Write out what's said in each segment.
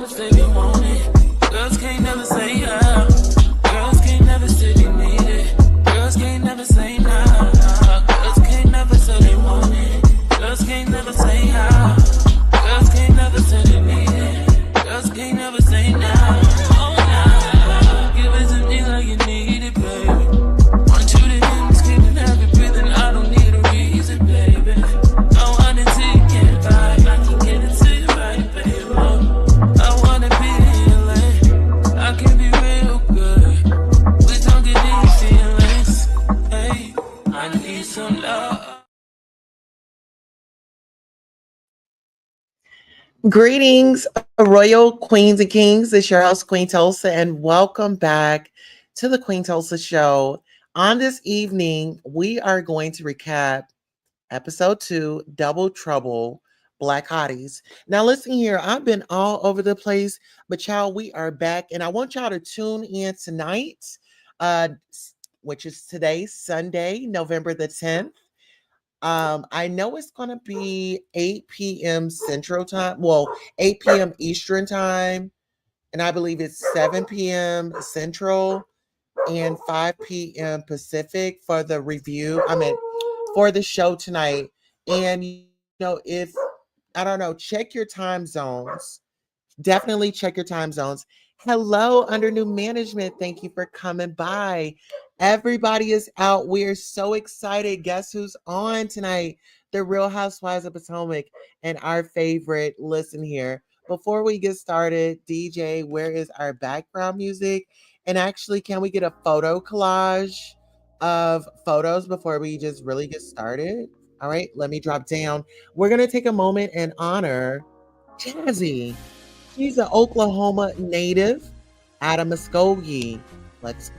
never say they want it. Girls can't never say how. Girls can't never say they need it. Girls can't never say nah. Girls can't never say they want it. Girls can't never say how. Girls can't never say they need it. Girls can't never say nah. Oh nah. Give it to me like you need it, baby. Want you to hear me screaming, have it breathing. I don't need a reason, baby. I want it till you can't vibe. I can get it to you right, baby. I wanna be healing. I can be real good. Please don't get these feelings. Hey, I need some love. Greetings, royal queens and kings. It's your host, Queen Tulsa, and welcome back to the Queen Tulsa Show. On this evening, we are going to recap episode 2, Double Trouble, Black Hotties. Now, listen here, I've been all over the place, but y'all, we are back, and I want y'all to tune in tonight, uh, which is today, Sunday, November the 10th. I know it's going to be 8 p.m. Central Time. Well, 8 p.m. Eastern Time. And I believe it's 7 p.m. Central and 5 p.m. Pacific for the review. For the show tonight. And, if, I don't know, check your time zones. Definitely check your time zones. Hello, under new management. Thank you for coming by. Everybody is out. We're so excited. Guess who's on tonight? The Real Housewives of Potomac and our favorite. Listen here. Before we get started, DJ, where is our background music? And actually, can we get a photo collage of photos before we just really get started? All right, let me drop down. We're going to take a moment and honor Jazzy. She's an Oklahoma native out of Muskogee. Let's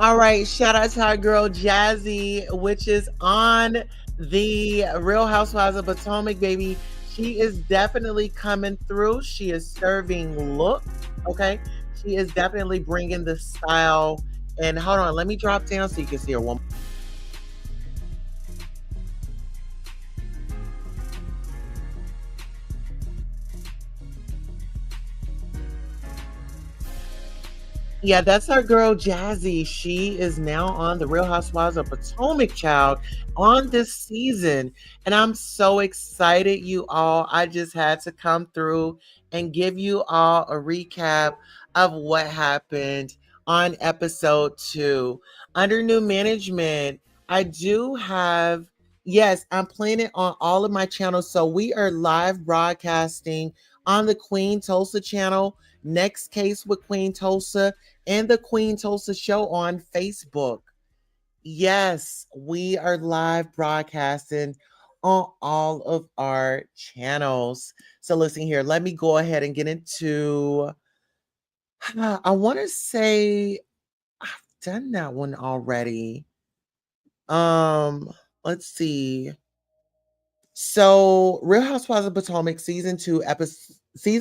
All right, shout out to our girl Jazzy, which is on the Real Housewives of Potomac, baby. She is definitely coming through. She is serving look, okay? She is definitely bringing the style. And hold on, let me drop down so you can see her one. Yeah, that's our girl Jazzy. She is now on the Real Housewives of Potomac, child, on this season. And I'm so excited, you all. I just had to come through and give you all a recap of what happened on episode 2. Under new management, I do have, yes, I'm playing it on all of my channels. So we are live broadcasting on the Queen Tulsa channel. Next Case with Queen Tulsa and the Queen Tulsa Show on Facebook. Yes, we are live broadcasting on all of our channels. So listen here, let me go ahead and get into, I want to say I've done that one already. Um, let's see. So, Real Housewives of Potomac season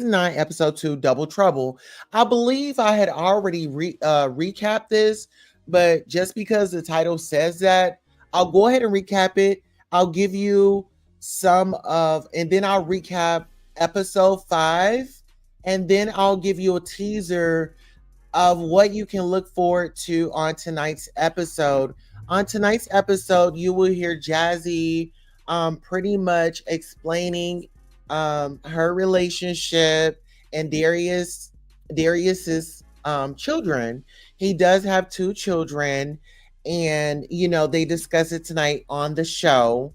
9, episode 2, Double Trouble. I believe I had already recapped this, but just because the title says that, I'll go ahead and recap it. I'll give you and then I'll recap episode 5, and then I'll give you a teaser of what you can look forward to on tonight's episode. On tonight's episode, you will hear Jazzy pretty much explaining her relationship and Darius's children. He does have two children, and they discuss it tonight on the show.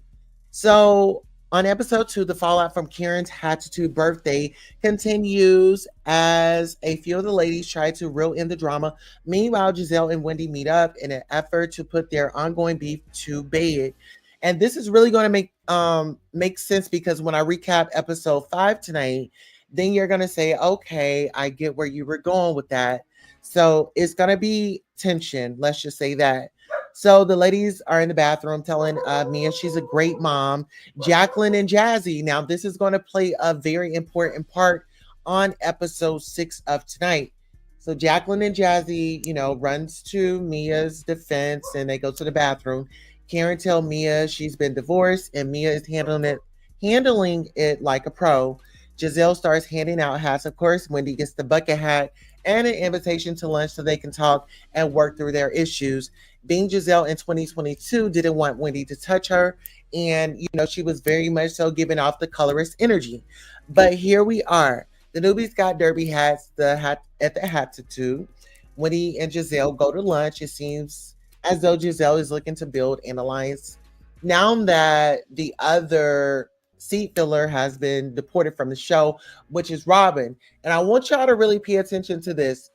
So on episode 2, the fallout from Karen's Hatitude birthday continues as a few of the ladies try to reel in the drama. Meanwhile, Giselle and Wendy meet up in an effort to put their ongoing beef to bed. And this is really going to make sense because when I recap episode 5 tonight, then you're going to say, okay, I get where you were going with that. So it's going to be tension. Let's just say that. So the ladies are in the bathroom telling Mia she's a great mom. Jacqueline and Jazzy. Now, this is going to play a very important part on episode 6 of tonight. So Jacqueline and Jazzy, runs to Mia's defense and they go to the bathroom. Karen tells Mia she's been divorced and Mia is handling it like a pro. Giselle starts handing out hats. Of course, Wendy gets the bucket hat and an invitation to lunch so they can talk and work through their issues. Being Giselle in 2022 didn't want Wendy to touch her, and she was very much so giving off the colorist energy. But here we are. The newbies got derby hats, the hat at the Hatitude. Wendy and Giselle go to lunch. It seems as though Giselle is looking to build an alliance now that the other seat filler has been deported from the show, which is Robin. And I want y'all to really pay attention to this.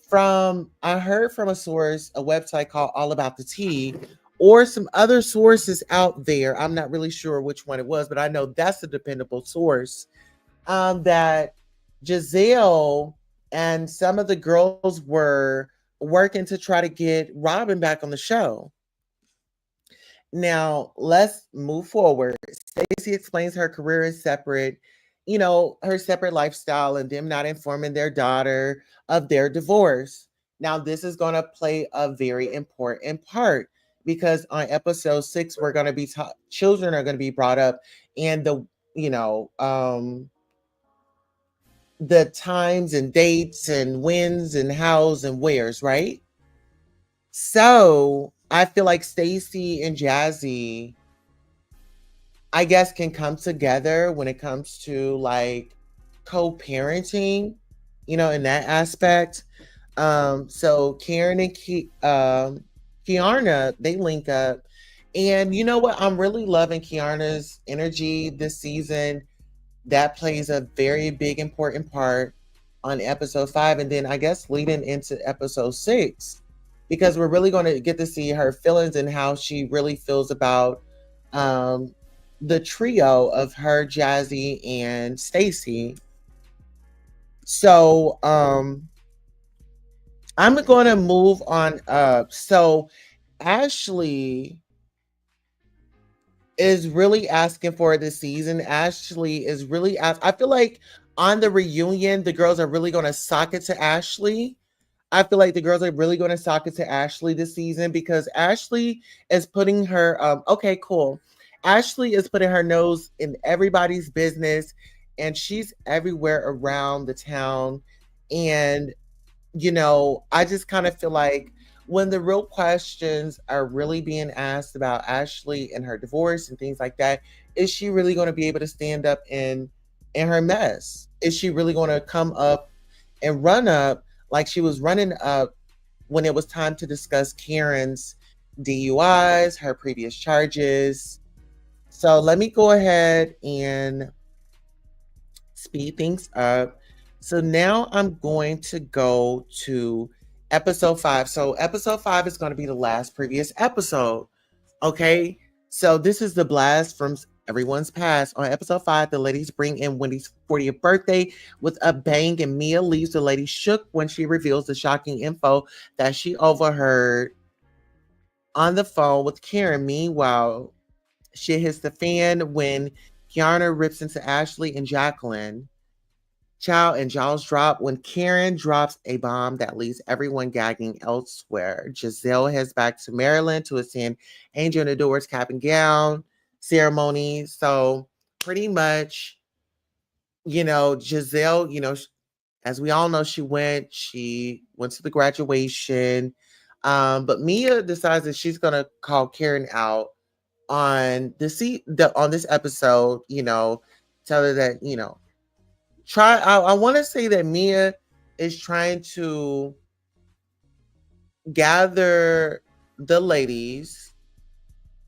From I heard from a source, a website called All About the Tea, or some other sources out there. I'm not really sure which one it was, but I know that's a dependable source. That Giselle and some of the girls were working to try to get Robin back on the show. Now, let's move forward. Stacey explains her career is separate, her separate lifestyle, and them not informing their daughter of their divorce. Now, this is going to play a very important part because on episode 6, we're going to be children are going to be brought up, and you know, um, the times and dates and whens and hows and wheres, right? So I feel like Stacey and Jazzy, I guess, can come together when it comes to like co-parenting, in that aspect. So Karen and Kiarna, they link up. And you know what? I'm really loving Kiarna's energy this season. That plays a very big, important part on episode 5. And then I guess leading into episode 6, because we're really going to get to see her feelings and how she really feels about um, the trio of her, Jazzy, and Stacey. So I'm going to move on up. So Ashley is really asking for it this season. Ashley is really I feel like on the reunion, the girls are really going to sock it to Ashley. I feel like the girls are really going to sock it to Ashley this season because Ashley is putting her okay, cool. Ashley is putting her nose in everybody's business and she's everywhere around the town. And I just kind of feel like when the real questions are really being asked about Ashley and her divorce and things like that, is she really going to be able to stand up in her mess? Is she really going to come up and run up like she was running up when it was time to discuss Karen's DUIs, her previous charges? So let me go ahead and speed things up. So now I'm going to go to episode 5. So episode 5 is going to be the last previous episode. Okay. So this is the blast from everyone's past. On episode 5, the ladies bring in Wendy's 40th birthday with a bang, and Mia leaves the ladies shook when she reveals the shocking info that she overheard on the phone with Karen. Meanwhile, shit hits the fan when Kiana rips into Ashley and Jacqueline. Chow and jaws drop when Karen drops a bomb that leaves everyone gagging elsewhere. Giselle heads back to Maryland to attend Angel and Adore's cap and gown ceremony. So pretty much, Giselle, as we all know, she went to the graduation. But Mia decides that she's gonna call Karen out on on this episode. Tell her that try. I want to say that Mia is trying to gather the ladies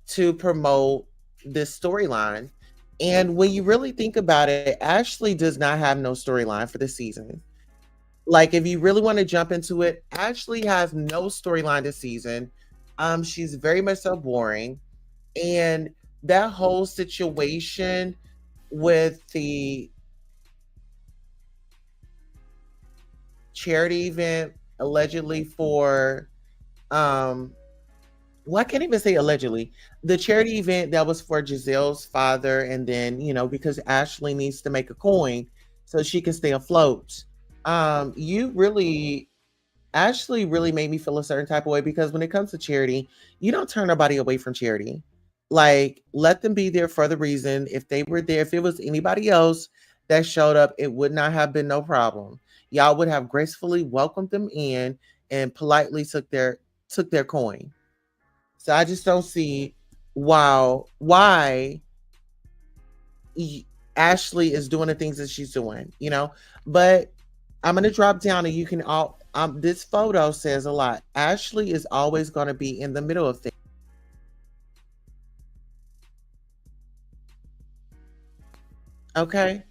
to promote this storyline. And when you really think about it, Ashley does not have no storyline for this season. Like, if you really want to jump into it, Ashley has no storyline this season. She's very much so boring. And that whole situation with the charity event allegedly for well, I can't even say allegedly. The charity event that was for Giselle's father, and then, because Ashley needs to make a coin so she can stay afloat. You really, Ashley really made me feel a certain type of way, because when it comes to charity, you don't turn nobody away from charity. Like, let them be there for the reason. If they were there, if it was anybody else that showed up, it would not have been no problem. Y'all would have gracefully welcomed them in and politely took their coin. So I just don't see why Ashley is doing the things that she's doing. But I'm gonna drop down, and you can all. This photo says a lot. Ashley is always going to be in the middle of things. Okay,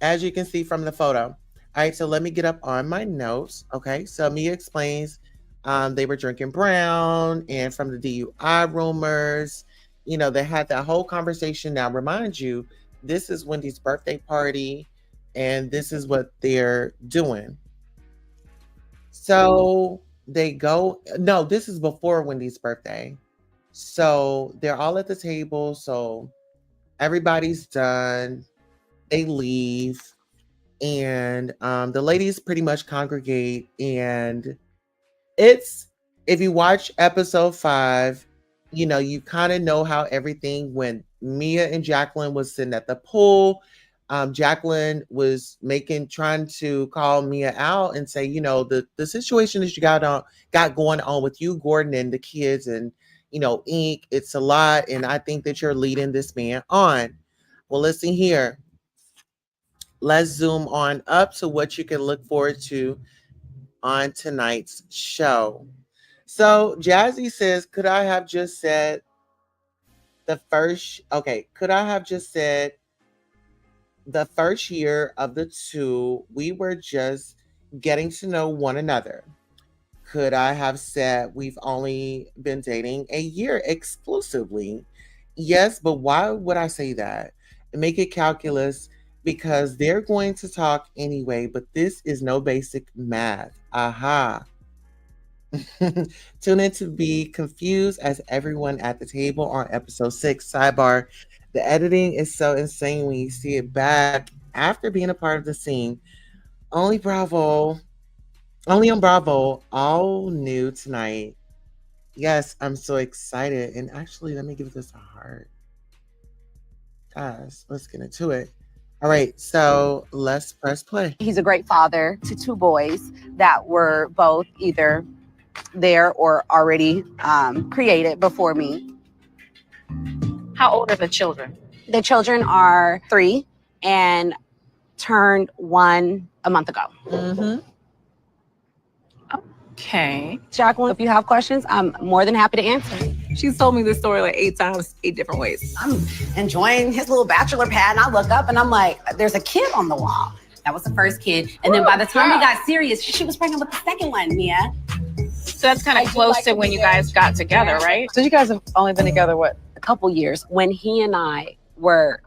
as you can see from the photo. All right, so let me get up on my notes. Okay, so Mia explains they were drinking brown, and from the DUI rumors, they had that whole conversation. Now, remind you, this is Wendy's birthday party, and this is what they're doing. So they go, no, this is before Wendy's birthday. So they're all at the table. So everybody's done. They leave, and the ladies pretty much congregate. And it's, if you watch episode 5, you kind of know how everything went. Mia and Jacqueline was sitting at the pool. Jacqueline was trying to call Mia out and say, the situation that you got going on with you, Gordon, and the kids, and Ink, it's a lot, and I think that you're leading this man on. Well, listen here. Let's zoom on up to what you can look forward to on tonight's show. So Jazzy says, could I have just said could I have just said the first year of the two, we were just getting to know one another? Could I have said we've only been dating a year exclusively? Yes, but why would I say that? Make it calculus, because they're going to talk anyway, but this is no basic math. Aha. Tune in to be confused as everyone at the table on episode 6. Sidebar: the editing is so insane when you see it back after being a part of the scene. Only on Bravo, all new tonight. Yes, I'm so excited. And actually, let me give this a heart. Guys, let's get into it. All right, so let's press play. He's a great father to 2 boys that were both either there or already created before me. How old are the children? The children are 3 and turned 1 a month ago. Mm-hmm. Okay. Jacqueline, if you have questions, I'm more than happy to answer. She's told me this story like 8 times, 8 different ways. I'm enjoying his little bachelor pad, and I look up and I'm like, there's a kid on the wall. That was the first kid. And then by the time we got serious, she was pregnant with the second one, Mia. So that's kind of close to when you guys got together, right? So you guys have only been together, what? A couple years. When he and I were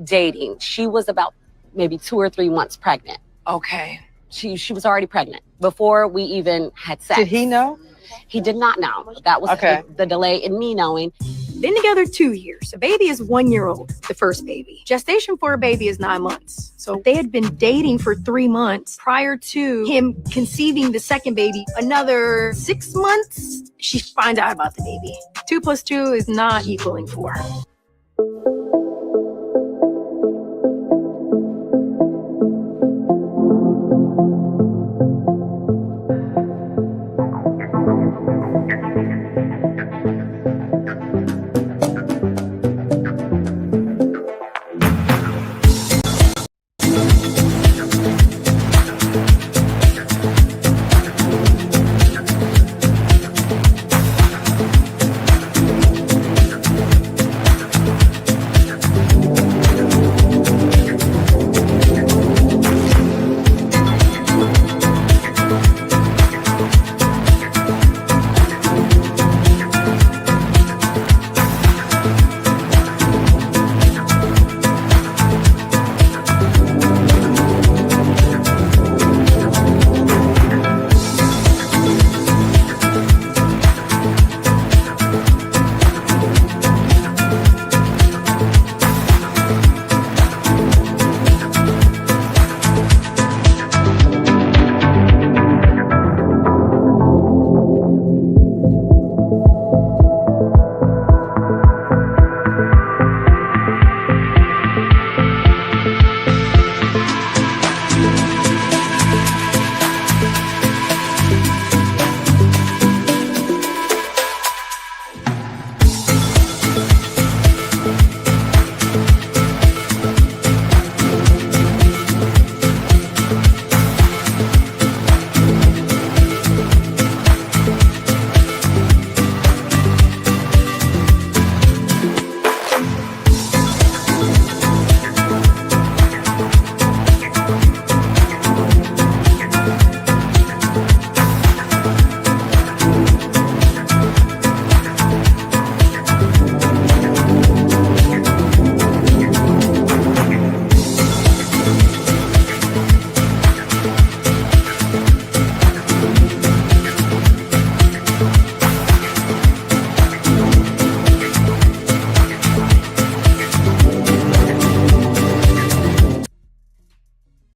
dating, she was about maybe 2 or 3 months pregnant. Okay. She was already pregnant before we even had sex. Did he know? He did not know. That was Okay. the delay in me knowing. Been together 2 years. The baby is 1 year old, the first baby. Gestation for a baby is 9 months. So they had been dating for 3 months prior to him conceiving the second baby. Another 6 months, she finds out about the baby. 2 plus 2 is not equaling 4.